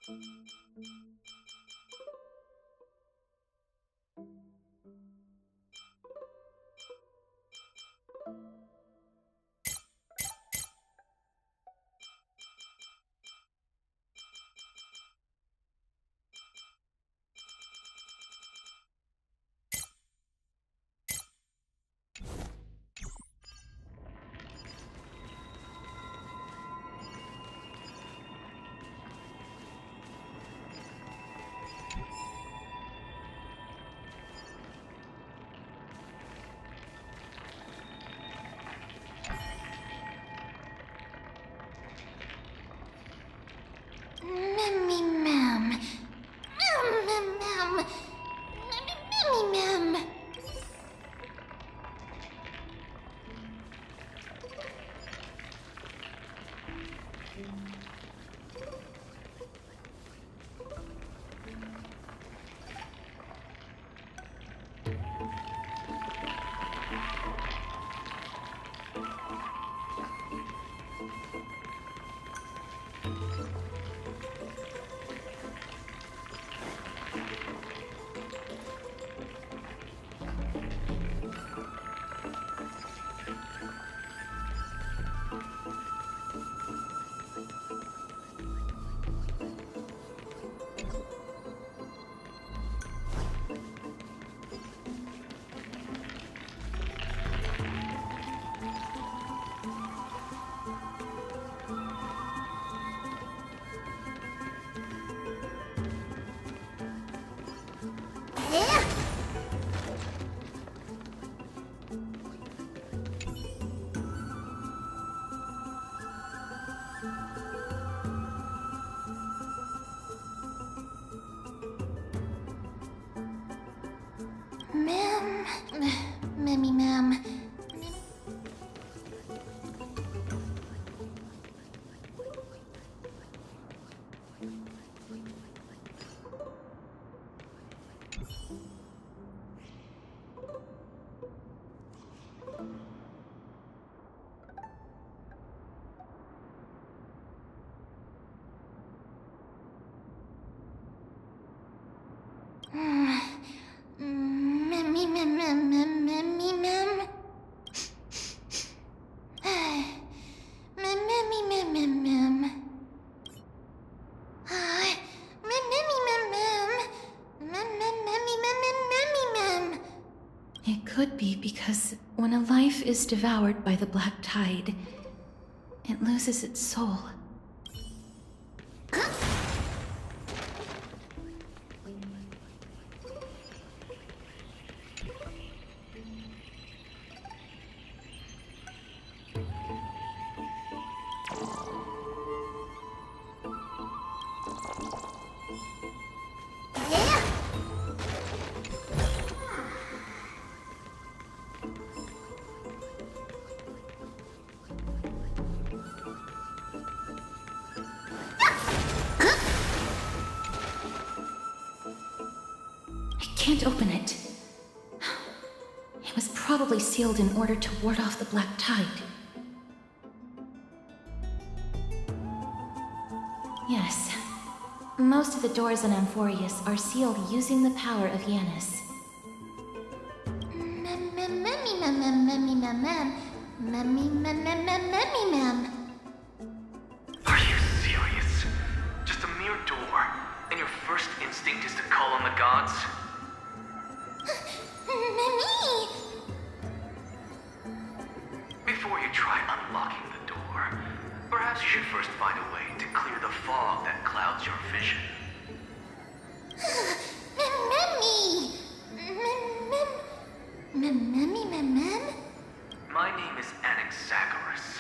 Ma'am. It could be because when a life is devoured by the black tide, it loses its soul. I can't open it. It was probably sealed in order to ward off the black tide. Yes. Most of the doors in Amphorius are sealed using the power of Yanis. Are you serious? Just a mere door, and your first instinct is to call on the gods? Before you try unlocking the door, perhaps you should first find a way to clear the fog that clouds your vision. My name is Anaxagoras,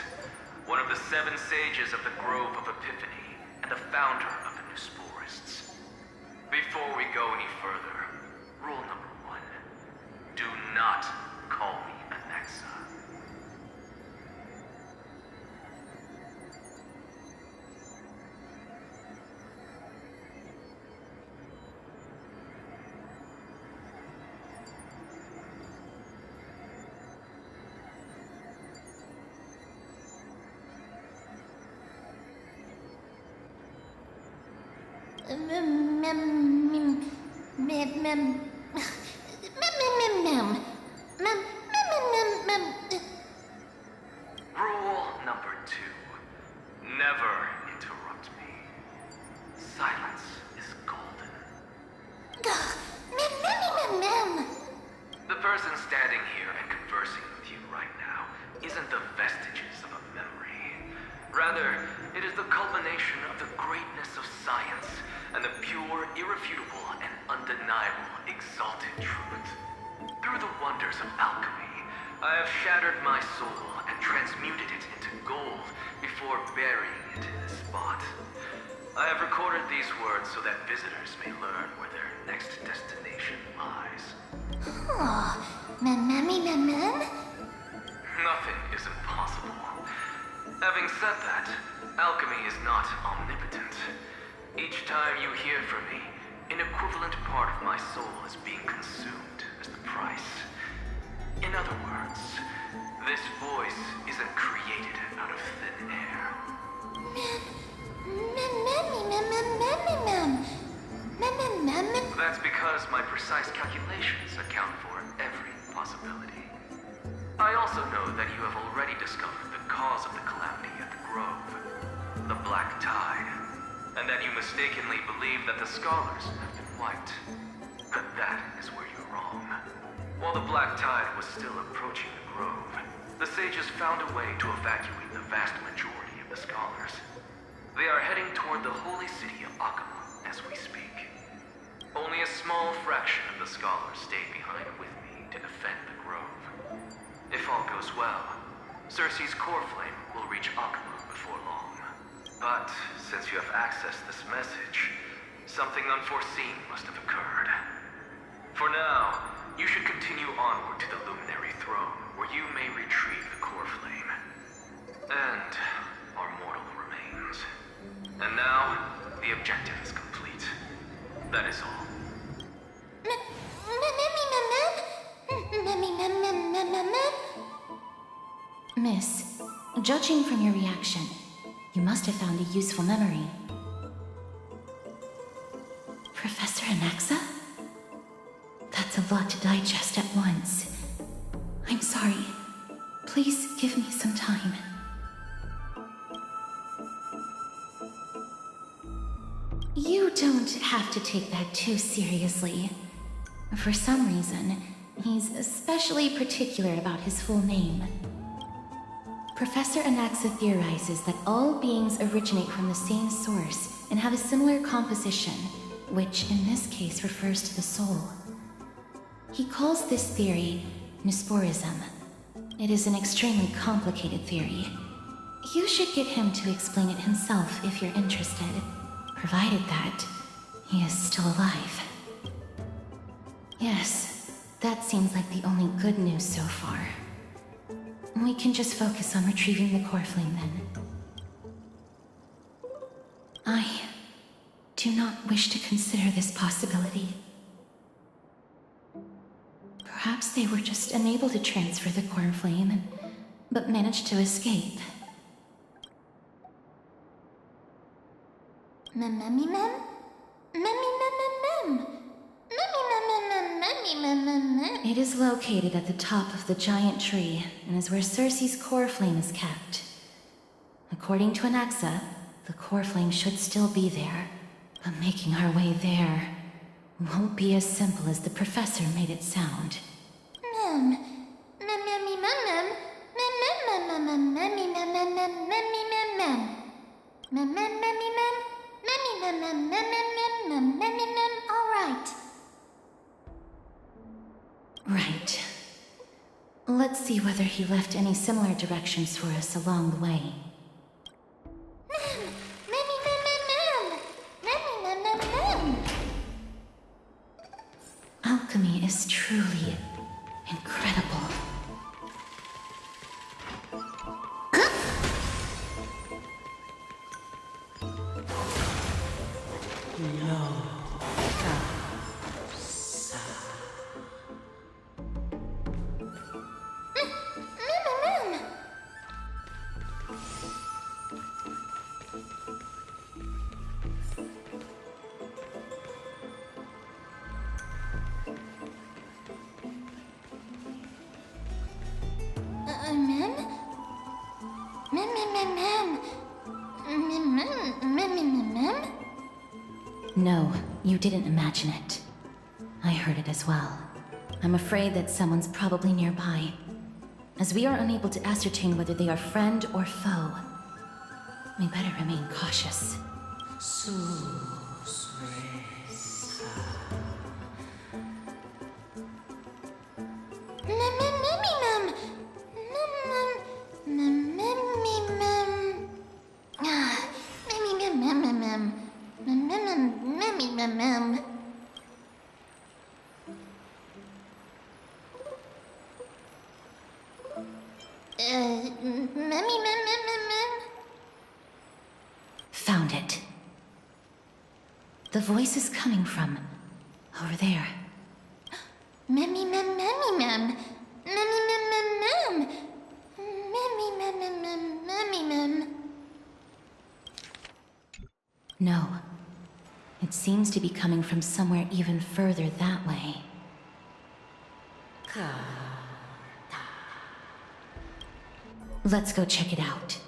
one of the 7 sages of the Grove of Epiphany, and the founder of the New Sporists. Before we go any further, rule number 1. Do not call me Anaxa. Rule number 2. Never interrupt me. Silence is golden. The person standing here and conversing with you right now isn't the vestiges of a memory. Rather, it is the culmination of the greatness of science and the pure, irrefutable, and undeniable exalted truth. Through the wonders of alchemy, I have shattered my soul and transmuted it into gold before burying it in this spot. I have recorded these words so that visitors may learn where their next destination lies. Nothing is impossible. Having said that, alchemy is not omnipotent. Each time you hear from me, an equivalent part of my soul is being consumed as the price. In other words, this voice isn't created out of thin air. That's because my precise calculations account for every possibility. I also know that you have already discovered the cause of the calamity at the Grove, the Black Tide, and that you mistakenly believe that the Scholars have been wiped. But that is where you're wrong. While the Black Tide was still approaching the Grove, the sages found a way to evacuate the vast majority of the Scholars. They are heading toward the holy city of Akama as we speak. Only a small fraction of the Scholars stayed behind with me to defend the Grove. If all goes well, Cersei's core flame will reach Akama before long. But since you have accessed this message, something unforeseen must have occurred. For now, you should continue onward to the Luminary Throne, where you may retrieve the core flame. And our mortal remains. And now, the objective is complete. That is all. Miss, judging from your reaction, you must have found a useful memory. Professor Anaxa? That's a lot to digest at once. I'm sorry. Please give me some time. You don't have to take that too seriously. For some reason, he's especially particular about his full name. Professor Anaxa theorizes that all beings originate from the same source and have a similar composition, which in this case refers to the soul. He calls this theory Nusporism. It is an extremely complicated theory. You should get him to explain it himself if you're interested, provided that he is still alive. Yes, that seems like the only good news so far. We can just focus on retrieving the core flame then. I do not wish to consider this possibility. Perhaps they were just unable to transfer the core flame, but managed to escape. It is located at the top of the giant tree and is where Cersei's core flame is kept. According to Anaxa, the core flame should still be there, but making our way there won't be as simple as the professor made it sound. Right. Let's see whether he left any similar directions for us along the way. Alchemy is truly incredible. No, you didn't imagine it. I heard it as well. I'm afraid that someone's probably nearby. As we are unable to ascertain whether they are friend or foe, we better remain cautious. Found it. The voice is coming from over there. No. It seems to be coming from somewhere even further that way. Let's go check it out.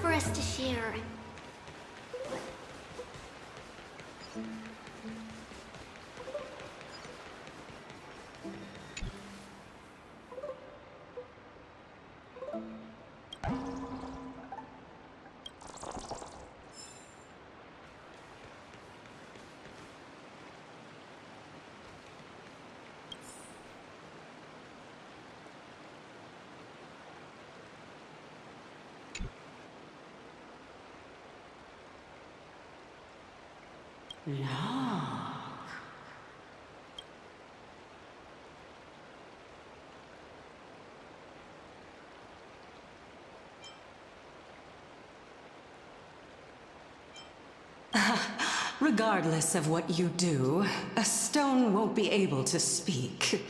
For us to share. Regardless of what you do, a stone won't be able to speak.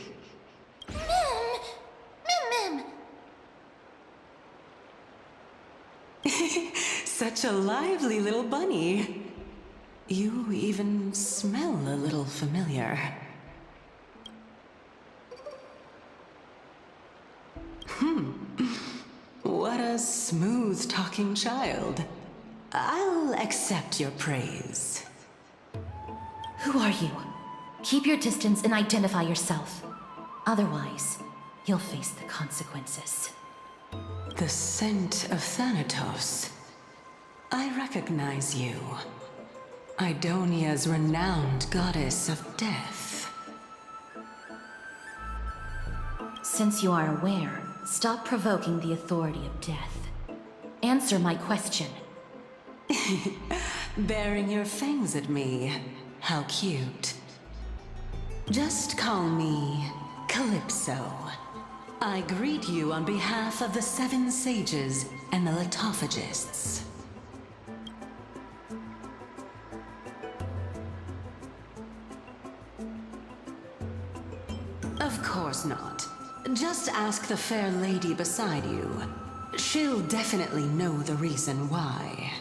Such a lively little bunny. You even smell a little familiar. What a smooth-talking child. I'll accept your praise. Who are you? Keep your distance and identify yourself. Otherwise, you'll face the consequences. The scent of Thanatos. I recognize you. Idonia's renowned goddess of death. Since you are aware, stop provoking the authority of death. Answer my question. Baring your fangs at me. How cute. Just call me Calypso. I greet you on behalf of the 7 sages and the litophagists. Of course not. Just ask the fair lady beside you. She'll definitely know the reason why.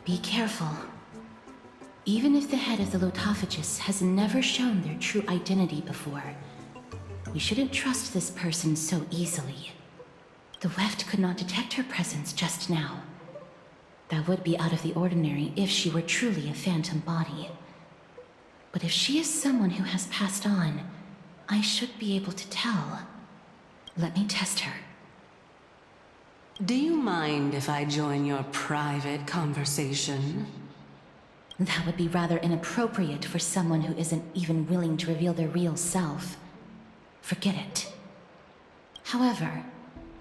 Be careful. Even if the head of the Lotophagus has never shown their true identity before, we shouldn't trust this person so easily. The Weft could not detect her presence just now. That would be out of the ordinary if she were truly a phantom body. But if she is someone who has passed on, I should be able to tell. Let me test her. Do you mind if I join your private conversation? That would be rather inappropriate for someone who isn't even willing to reveal their real self. Forget it. However,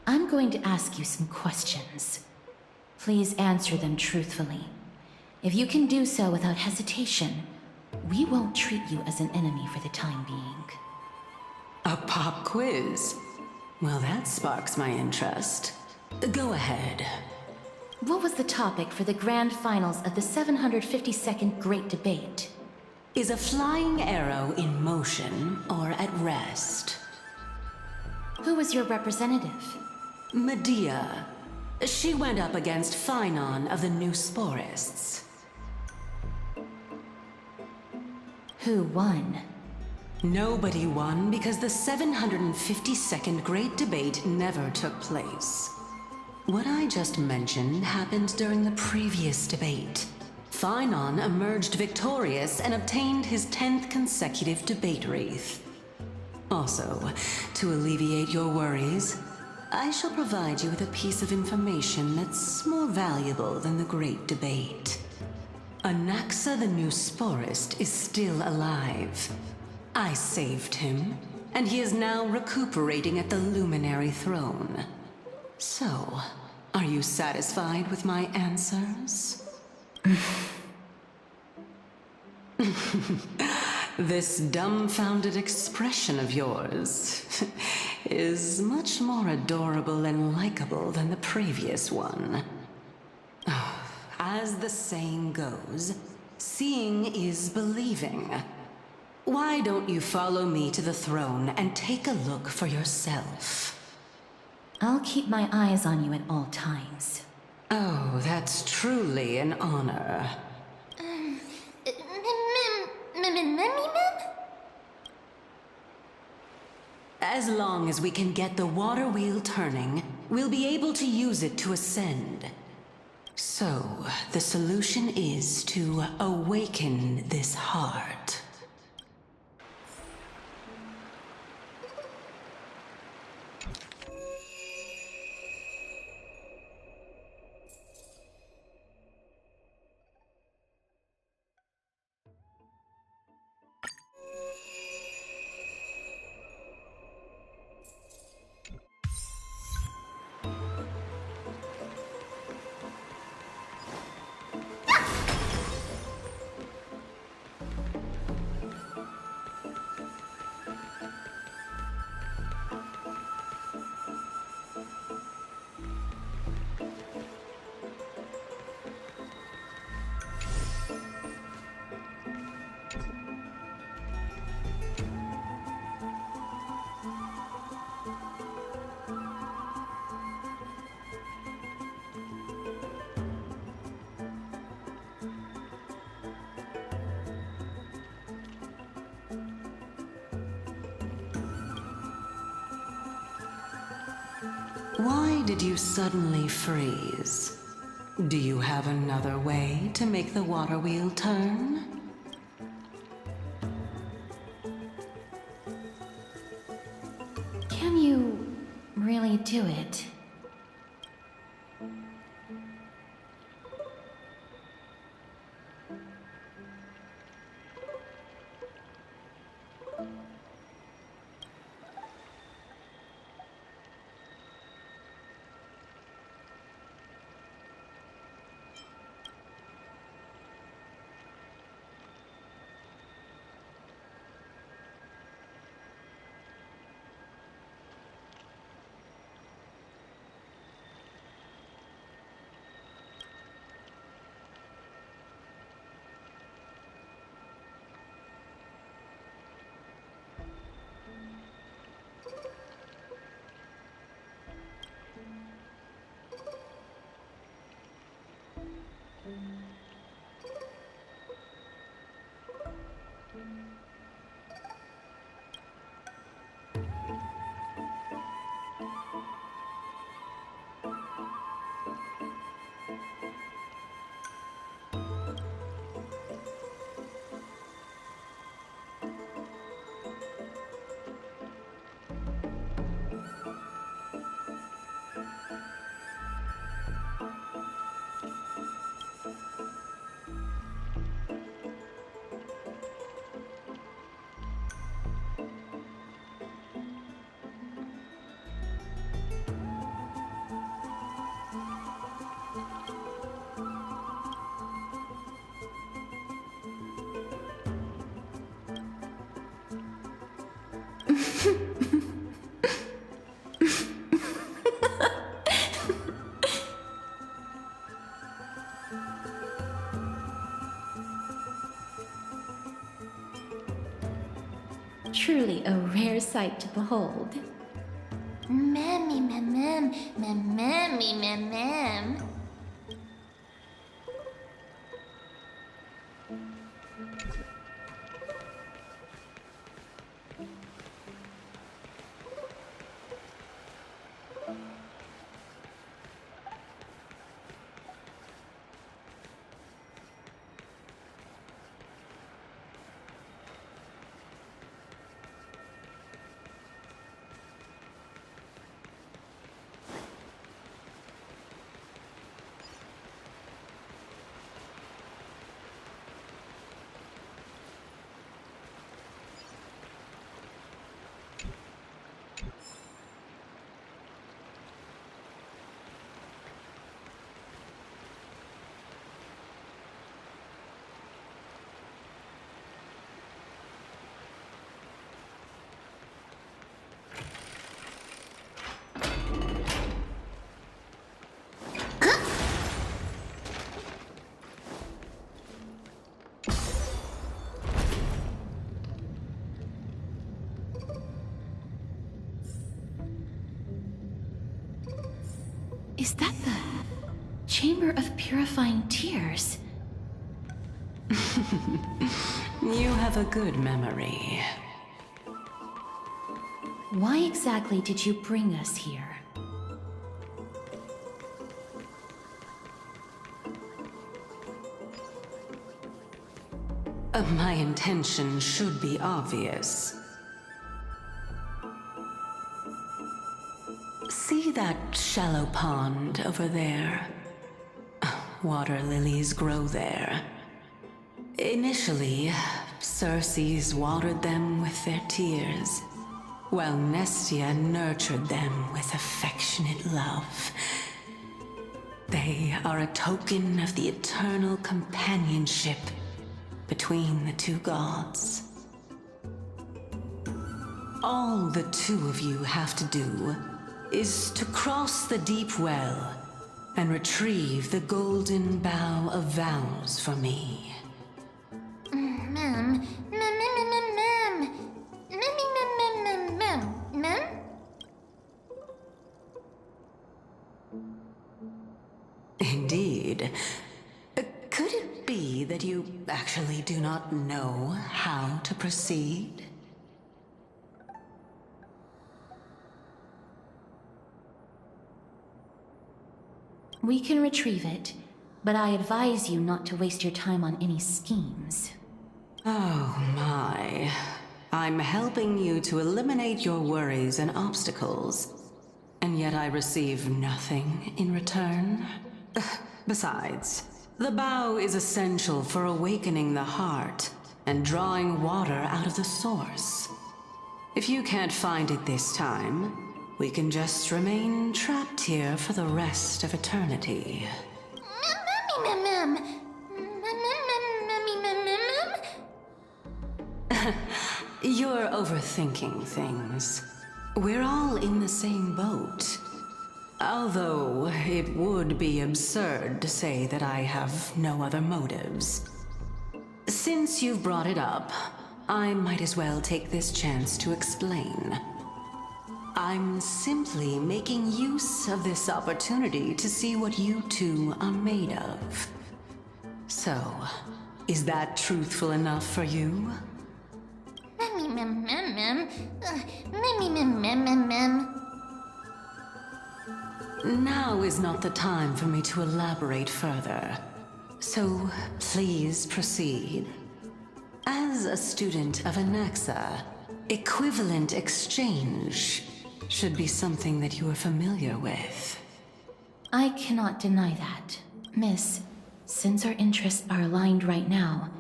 I'm going to ask you some questions. Please answer them truthfully. If you can do so without hesitation, we won't treat you as an enemy for the time being. A pop quiz? Well, that sparks my interest. Go ahead. What was the topic for the grand finals of the 752nd Great Debate? Is a flying arrow in motion or at rest? Who was your representative? Medea. She went up against Phynon of the New Sporists. Who won? Nobody won because the 752nd Great Debate never took place. What I just mentioned happened during the previous debate. Phynon emerged victorious and obtained his 10th consecutive debate wreath. Also, to alleviate your worries, I shall provide you with a piece of information that's more valuable than the Great Debate. Anaxa the New Sporist is still alive. I saved him, and he is now recuperating at the Luminary Throne. So, are you satisfied with my answers? This dumbfounded expression of yours is much more adorable and likable than the previous one. As the saying goes, seeing is believing. Why don't you follow me to the throne and take a look for yourself? I'll keep my eyes on you at all times. Oh, that's truly an honor. As long as we can get the water wheel turning, we'll be able to use it to ascend. So, the solution is to awaken this heart. Why did you suddenly freeze? Do you have another way to make the water wheel turn? Can you really do it? Truly a rare sight to behold. Mammy, mem, mem, mem, mammy, mem, mem. Is that the Chamber of Purifying Tears? You have a good memory. Why exactly did you bring us here? My intention should be obvious. See that shallow pond over there? Water lilies grow there. Initially, Circes watered them with their tears, while Nestia nurtured them with affectionate love. They are a token of the eternal companionship between the two gods. All the two of you have to do is to cross the deep well and retrieve the golden bough of vows for me. Mem, mem, mem, mem, mem, mem. Mammy, mem, mem, mem, mem, mem. Indeed. Could it be that you actually do not know how to proceed? We can retrieve it, but I advise you not to waste your time on any schemes. Oh my. I'm helping you to eliminate your worries and obstacles, and yet I receive nothing in return? Besides, the bow is essential for awakening the heart and drawing water out of the source. If you can't find it this time, we can just remain trapped here for the rest of eternity. Mammy, mem, mem. Mem, mem, mem, mammy, mem, mem, mem. You're overthinking things. We're all in the same boat. Although it would be absurd to say that I have no other motives. Since you've brought it up, I might as well take this chance to explain. I'm simply making use of this opportunity to see what you two are made of. So, is that truthful enough for you? Mammy, mem, mem, mem. Mammy, mem, mem, mem, mem. Now is not the time for me to elaborate further. So, please proceed. As a student of Anaxa, equivalent exchange should be something that you are familiar with. I cannot deny that. Miss, since our interests are aligned right now,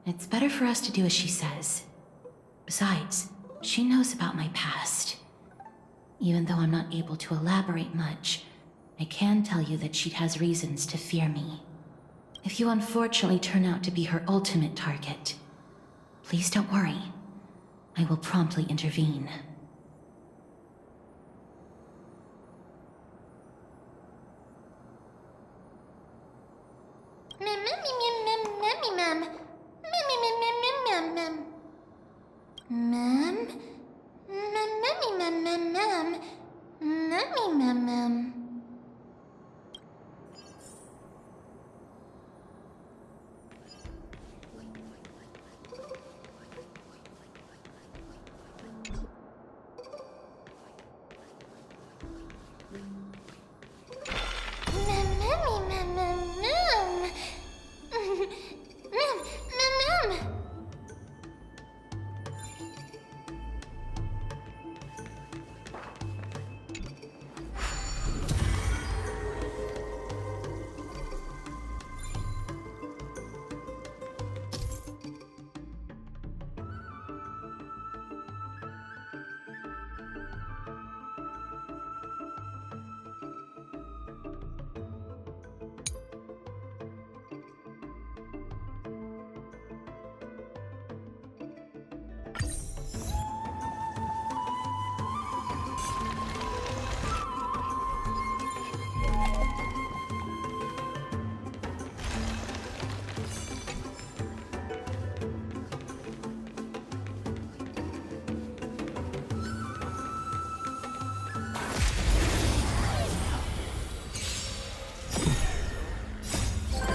it's better for us to do as she says. Besides, she knows about my past. Even though I'm not able to elaborate much, I can tell you that she has reasons to fear me. If you unfortunately turn out to be her ultimate target, please don't worry. I will promptly intervene. Mem, mammy, mem, mem, mammy, mem. Mammy, mem, mem, mem, mem, mem. Mem?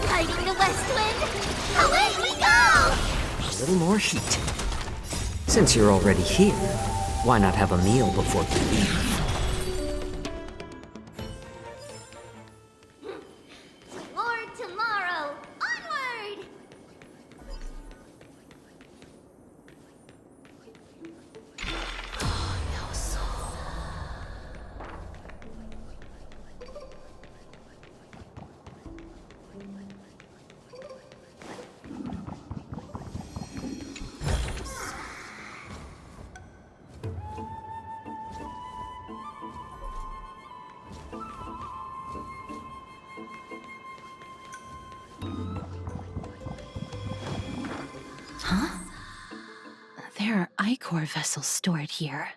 Fighting the west wind! Away we go! A little more heat. Since you're already here, why not have a meal before you leave? Lord tomorrow! Onward! Huh? There are Ichor vessels stored here.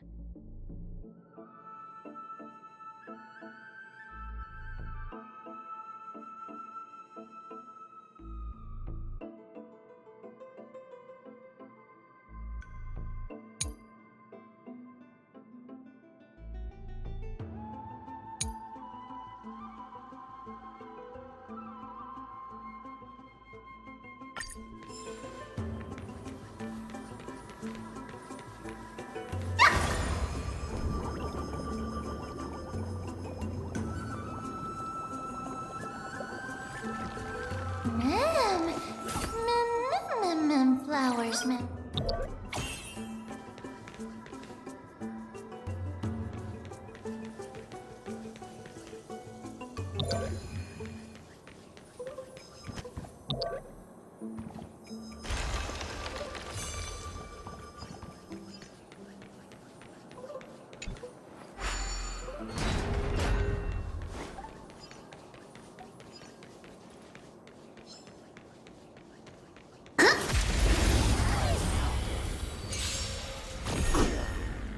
Flowers, ma'am.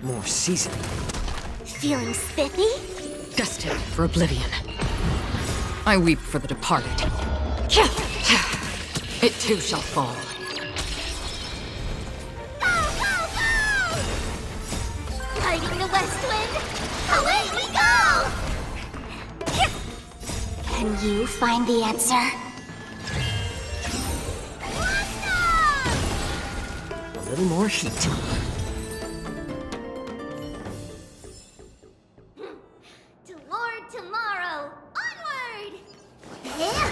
More seasoning. Feeling spiffy? Destined for oblivion. I weep for the departed. It too shall fall. Go, go, go! Fighting the west wind! Away we go! Can you find the answer? A little more heat. To Lord tomorrow! Onward! Yeah.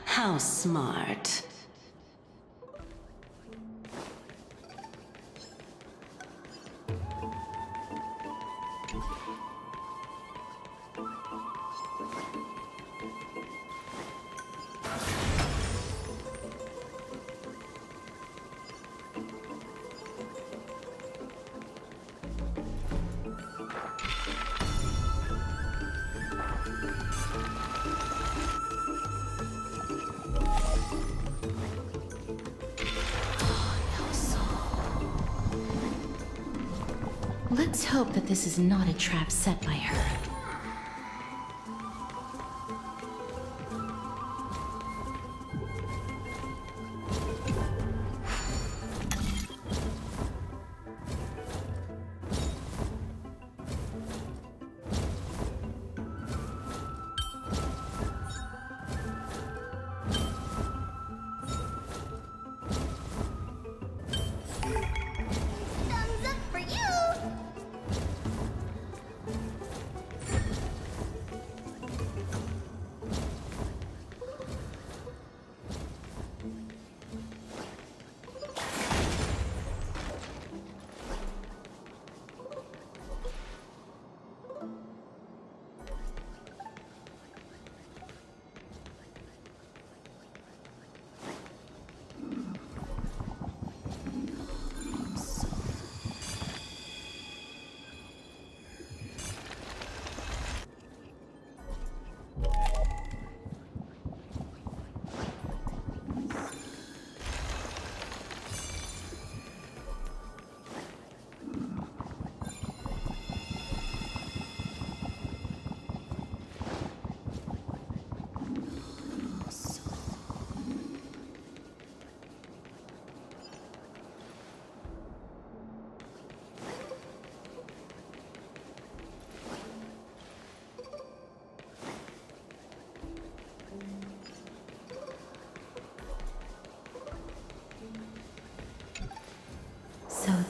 How smart. Let's hope that this is not a trap set by her.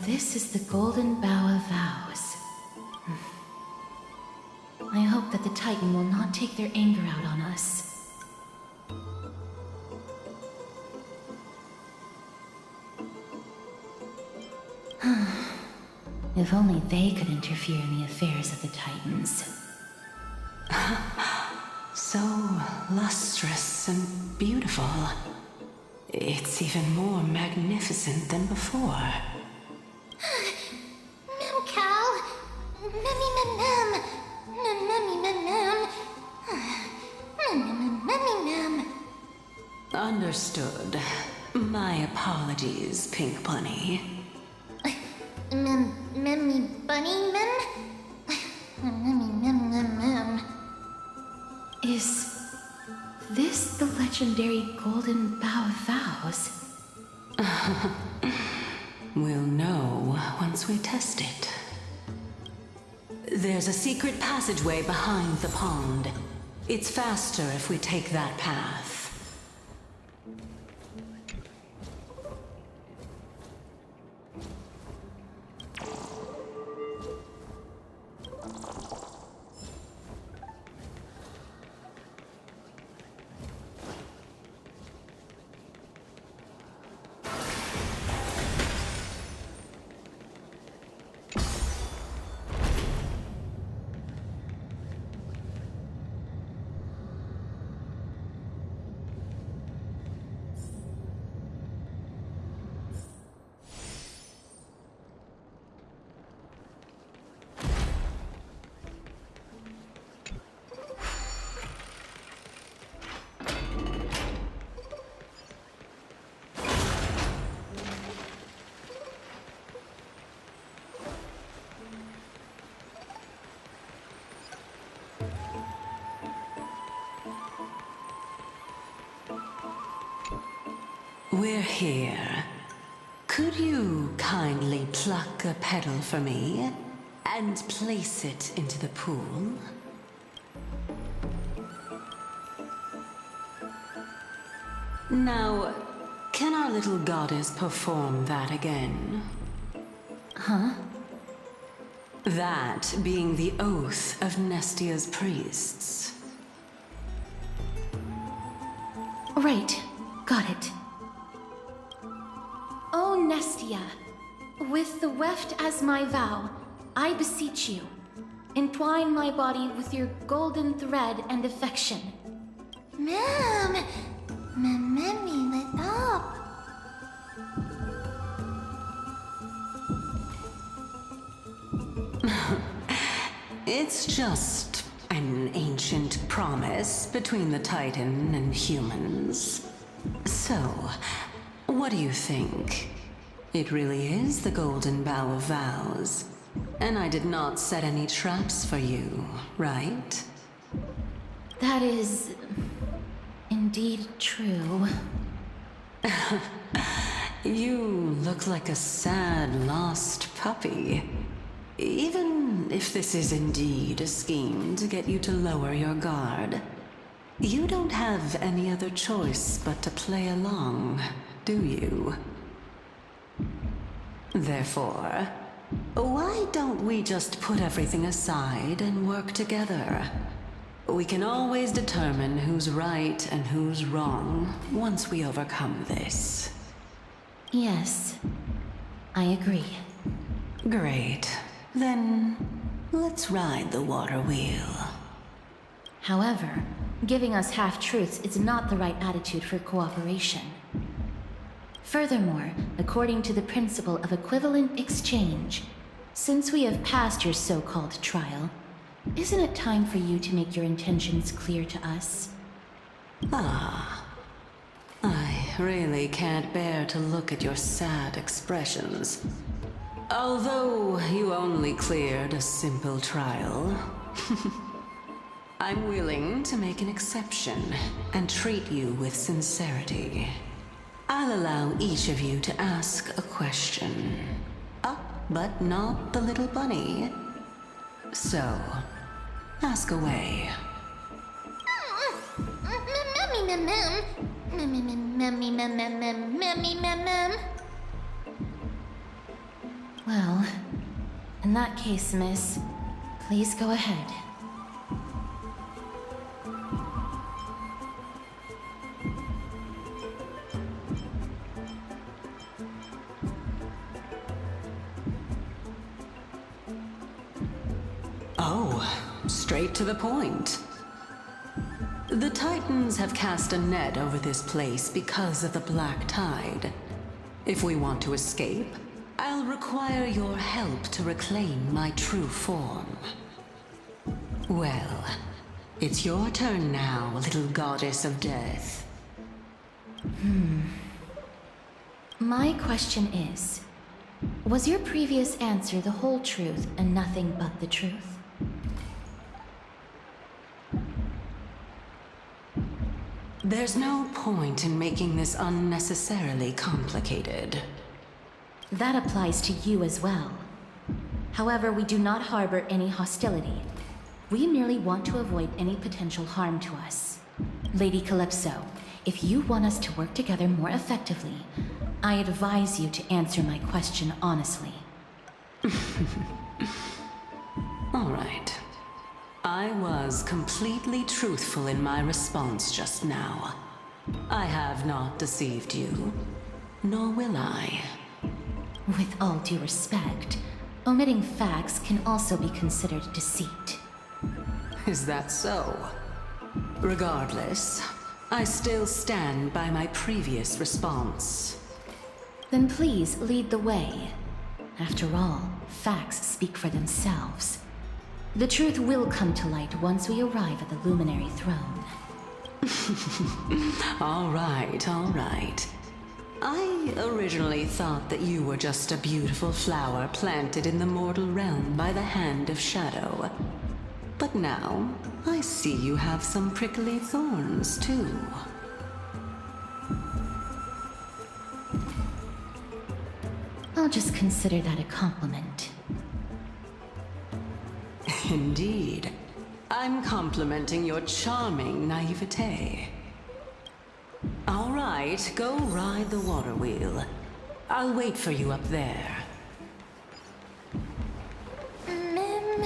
this is the Golden Bough of Vows. I hope that the Titan will not take their anger out on us. If only they could interfere in the affairs of the Titans. So lustrous and beautiful. It's even more magnificent than before. Mem cow. Memmy mem mem. Memmy mem mem. Memmy mem. Understood. My apologies, Pink Bunny. Memmy bunny mem. Memmy mem mem mem. Is this the legendary Golden Bough of Vows? We'll know once we test it. There's a secret passageway behind the pond. It's faster if we take that path. We're here. Could you kindly pluck a petal for me and place it into the pool? Now, can our little goddess perform that again? Huh? That being the oath of Nestia's priests. Right. Got it. O Nestia, with the weft as my vow, I beseech you, entwine my body with your golden thread and affection. Mem. Memmy lit up. It's just an ancient promise between the Titan and humans. So, what do you think? It really is the Golden Bough of Vows. And I did not set any traps for you, right? That is indeed true. You look like a sad, lost puppy. Even if this is indeed a scheme to get you to lower your guard, you don't have any other choice but to play along, do you? Therefore, why don't we just put everything aside and work together? We can always determine who's right and who's wrong once we overcome this. Yes, I agree. Great. Then, let's ride the water wheel. However, giving us half-truths is not the right attitude for cooperation. Furthermore, according to the principle of equivalent exchange, since we have passed your so-called trial, isn't it time for you to make your intentions clear to us? Ah. I really can't bear to look at your sad expressions. Although you only cleared a simple trial, I'm willing to make an exception and treat you with sincerity. I'll allow each of you to ask a question. But not the little bunny. So, ask away. Memmy mem mem. Memmy mem mem mem mem mem. Memmy mem mem. Well, in that case, miss, please go ahead. Oh, straight to the point. The Titans have cast a net over this place because of the Black Tide. If we want to escape, I'll require your help to reclaim my true form. Well, it's your turn now, little goddess of death. My question is, was your previous answer the whole truth and nothing but the truth? There's no point in making this unnecessarily complicated. That applies to you as well. However, we do not harbor any hostility. We merely want to avoid any potential harm to us. Lady Calypso, if you want us to work together more effectively, I advise you to answer my question honestly. All right. I was completely truthful in my response just now. I have not deceived you, nor will I. With all due respect, omitting facts can also be considered deceit. Is that so? Regardless, I still stand by my previous response. Then please lead the way. After all, facts speak for themselves. The truth will come to light once we arrive at the Luminary Throne. All right, all right. I originally thought that you were just a beautiful flower planted in the mortal realm by the hand of Shadow. But now, I see you have some prickly thorns, too. I'll just consider that a compliment. Indeed. I'm complimenting your charming naivete. All right, go ride the water wheel. I'll wait for you up there. Mem.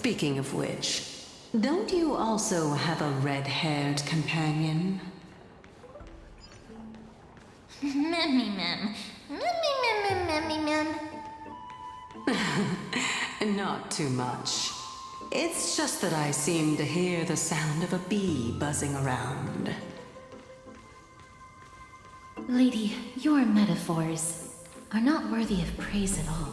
Speaking of which, don't you also have a red-haired companion? Memmy mem. Memmy mem memmy mem. Not too much. It's just that I seem to hear the sound of a bee buzzing around. Lady, your metaphors are not worthy of praise at all.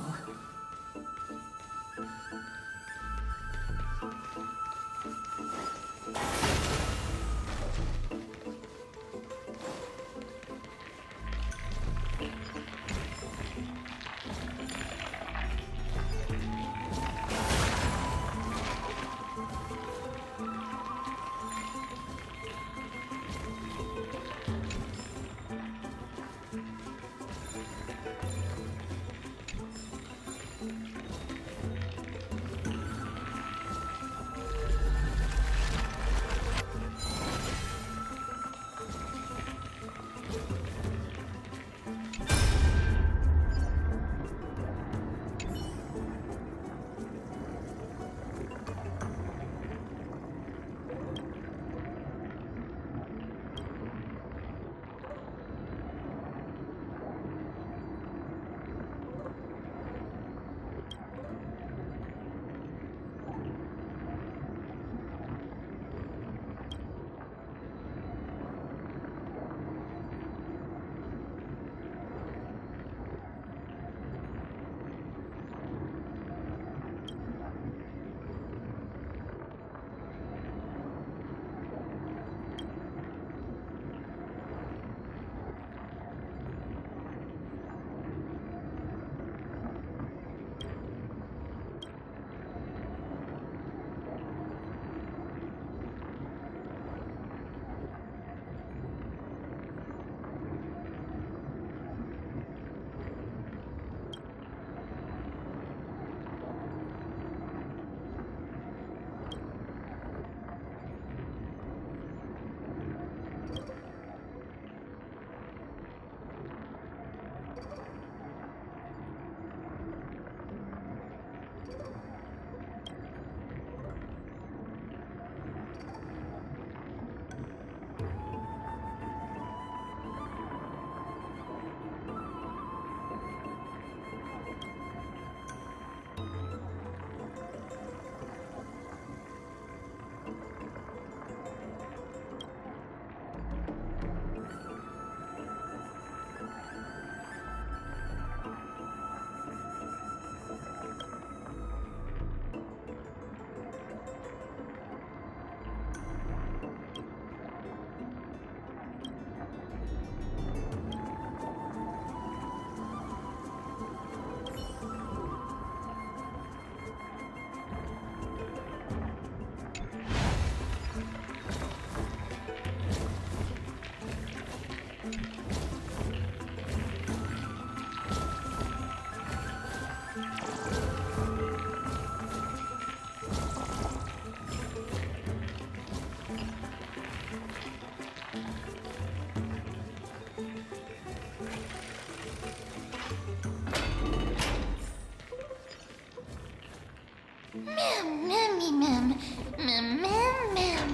Mem, memmy mem. Mem, mem, mem.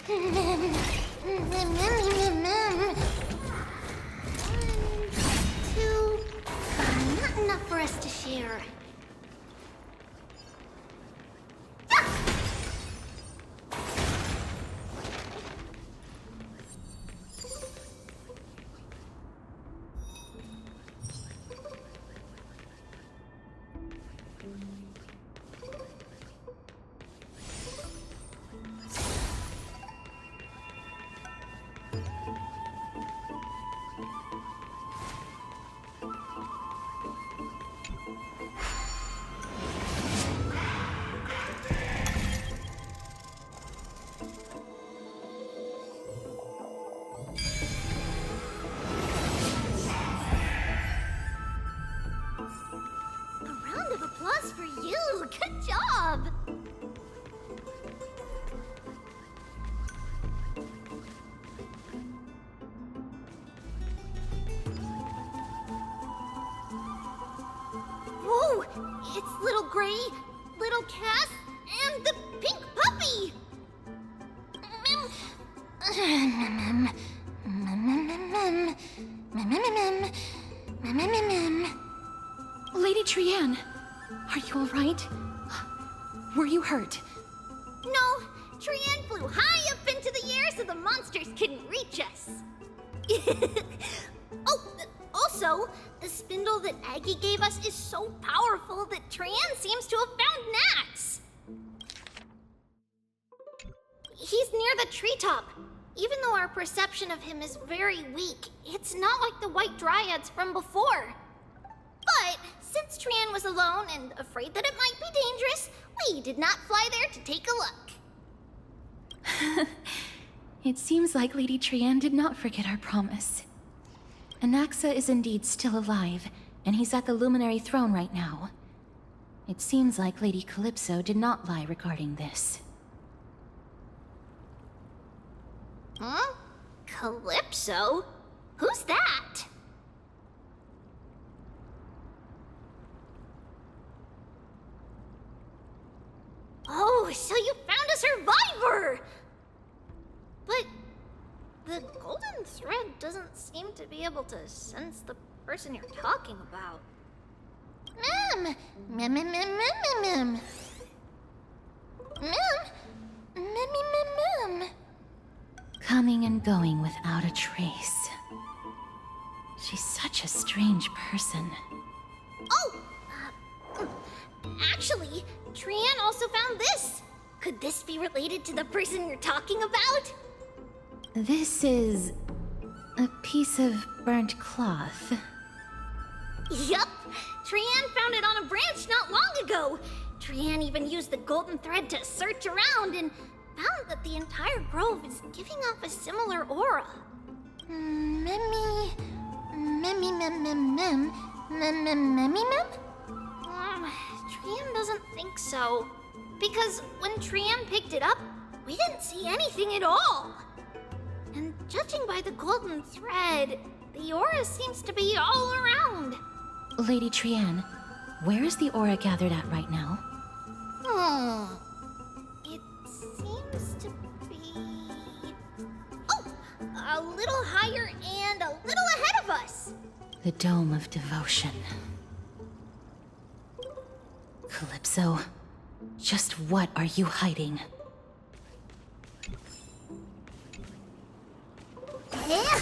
Mem, memmy mem, mem. 1, 2. Not enough for us to share. Applause for you! Good job! Whoa! It's little gray, little Cass, and the pink puppy! Lady Trianne, are you alright? Were you hurt? No, Trianne flew high up into the air so the monsters couldn't reach us. Also, the spindle that Aggie gave us is so powerful that Trianne seems to have found Nax. He's near the treetop. Even though our perception of him is very weak, it's not like the White Dryads from before. But since Trianne was alone and afraid that it might be dangerous, we did not fly there to take a look. It seems like Lady Trianne did not forget our promise. Anaxa is indeed still alive, and he's at the Luminary Throne right now. It seems like Lady Calypso did not lie regarding this. Huh? Calypso? Who's that? Oh, so you found a survivor! But the golden thread doesn't seem to be able to sense the person you're talking about. Mem! Mem, mem, mem, mem, mem, mem. Mem. Coming and going without a trace. She's such a strange person. Oh! Actually, Trianne also found this. Could this be related to the person you're talking about? This is a piece of burnt cloth. Yup! Trianne found it on a branch not long ago. Trianne even used the golden thread to search around and found that the entire grove is giving off a similar aura. Memmy mem? Trianne doesn't think so. Because when Trianne picked it up, we didn't see anything at all. And judging by the golden thread, the aura seems to be all around. Lady Trianne, where is the aura gathered at right now? It seems to be... Oh! A little higher and a little ahead of us! The Dome of Devotion. Calypso, just what are you hiding? Yeah.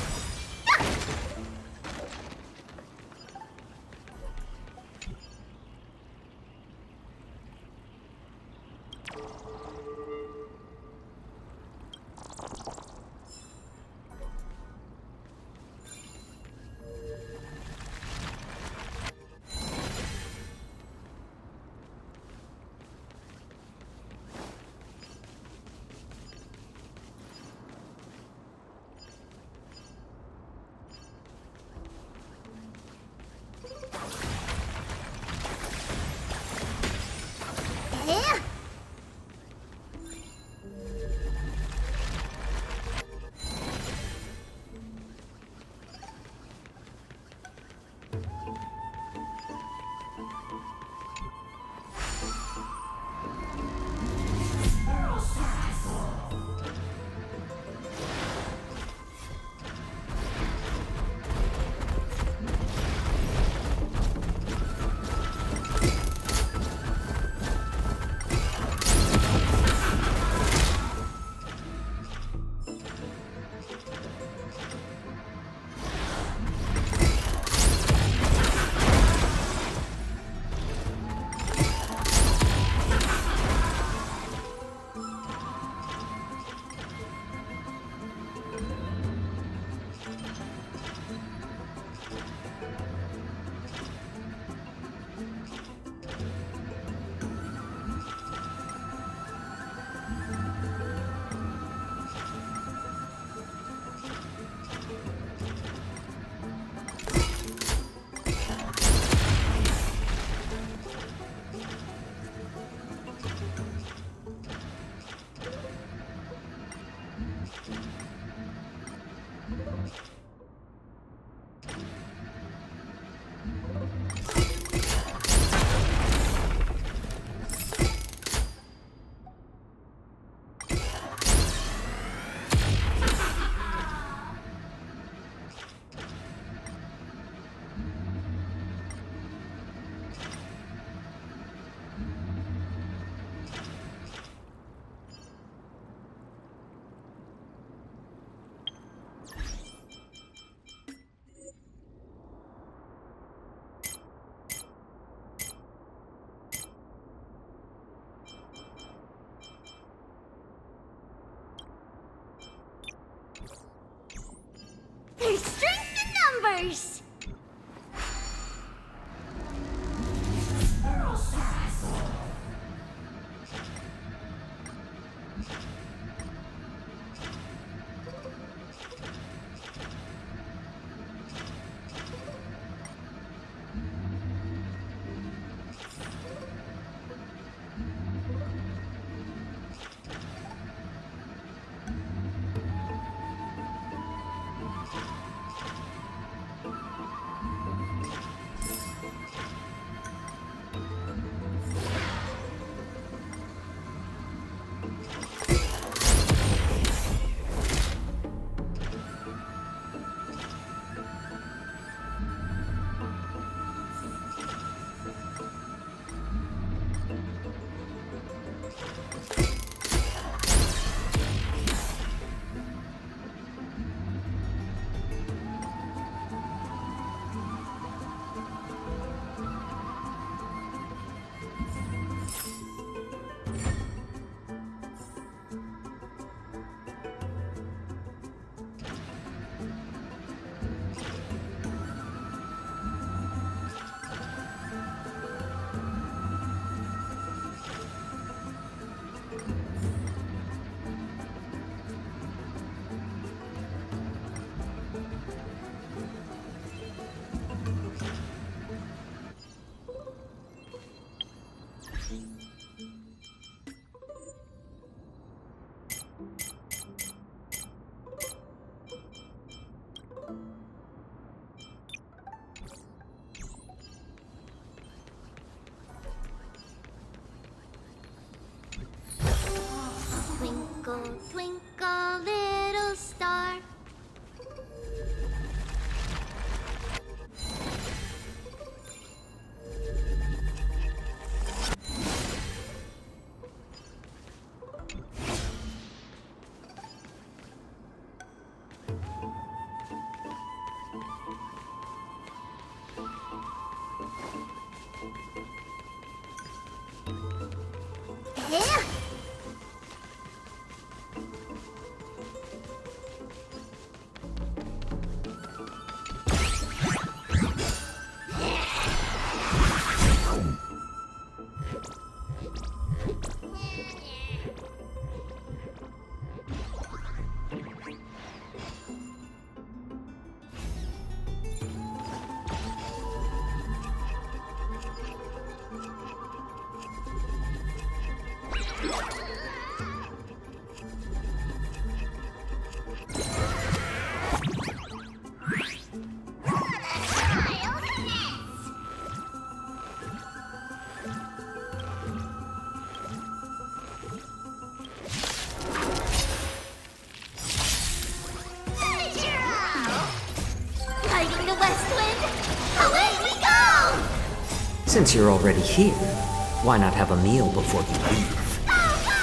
course! Twinkle, twinkle, little star. Yeah. Lighting the west wind, away we go! Since you're already here, why not have a meal before you leave? Go, go,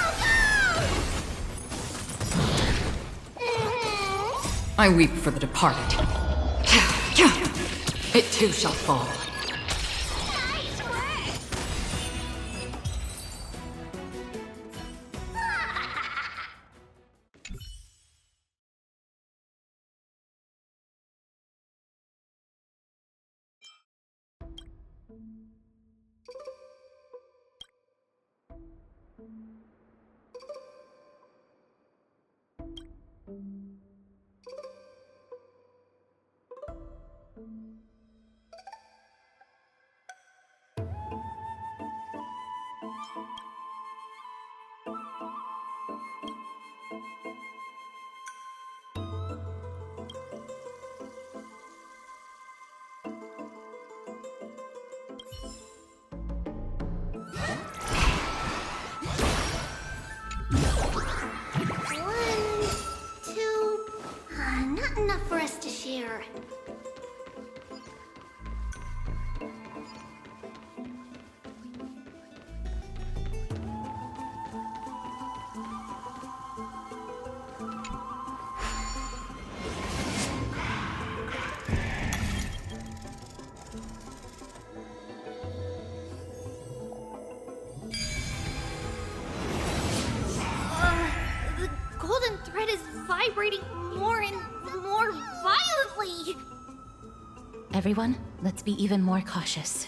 go! I weep for the departed. It too shall fall. Nice work! Not enough for us to share. The golden thread is vibrating more and more violently. Everyone, let's be even more cautious.